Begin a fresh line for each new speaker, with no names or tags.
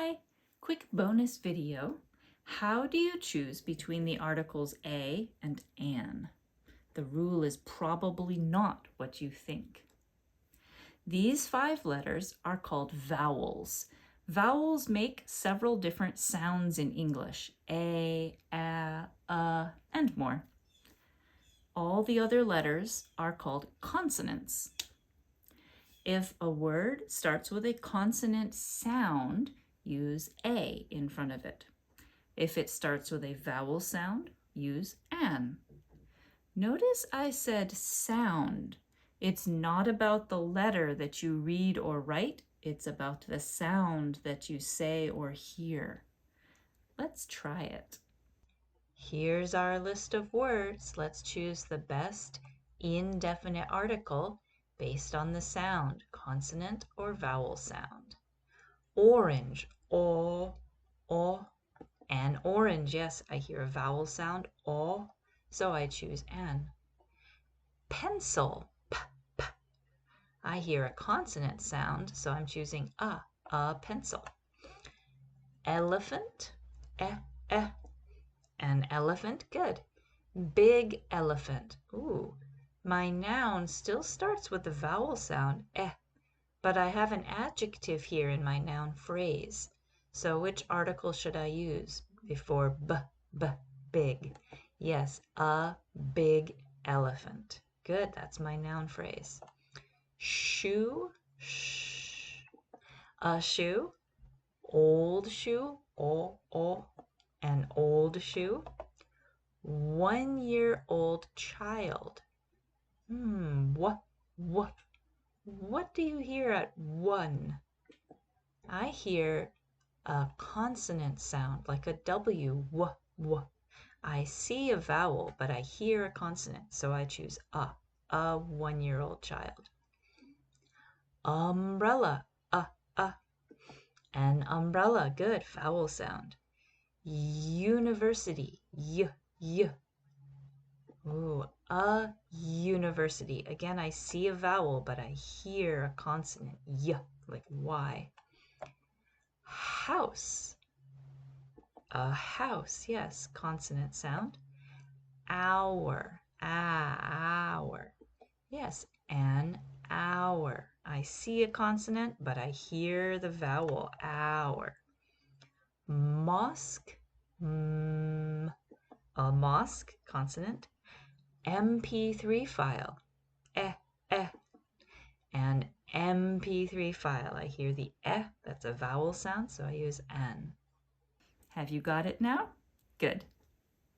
Hi! Quick bonus video. How do you choose between the articles a and an? The rule is probably not what you think. These 5 letters are called vowels. Vowels make several different sounds in English, a, and more. All the other letters are called consonants. If a word starts with a consonant sound, use a in front of it. If it starts with a vowel sound, use an. Notice I said sound. It's not about the letter that you read or write, it's about the sound that you say or hear. Let's try it. Here's our list of words. Let's choose the best indefinite article based on the sound, consonant or vowel sound. Orange, o, and orange, yes, I hear a vowel sound, o, so I choose an. Pencil, p, p, I hear a consonant sound, so I'm choosing a pencil. Elephant, e, an elephant, good. Big elephant, ooh. My noun still starts with the vowel sound, but I have an adjective here in my noun phrase. So which article should I use before big? Yes, a big elephant. Good, that's my noun phrase. Shoe, a shoe. Old shoe, an old shoe. 1-year-old child. What do you hear at 1? I hear a consonant sound like a W, w. I see a vowel, but I hear a consonant, so I choose a 1-year-old child. Umbrella, an umbrella, good, vowel sound. University, y. Ooh, a university. Again, I see a vowel, but I hear a consonant, y, like Y. House. A house, yes, consonant sound. Hour, hour. Yes, an hour. I see a consonant, but I hear the vowel, hour. Mosque, a mosque, consonant. MP3 file, and MP3 file. I hear the that's a vowel sound, so I use an. Have you got it now? Good.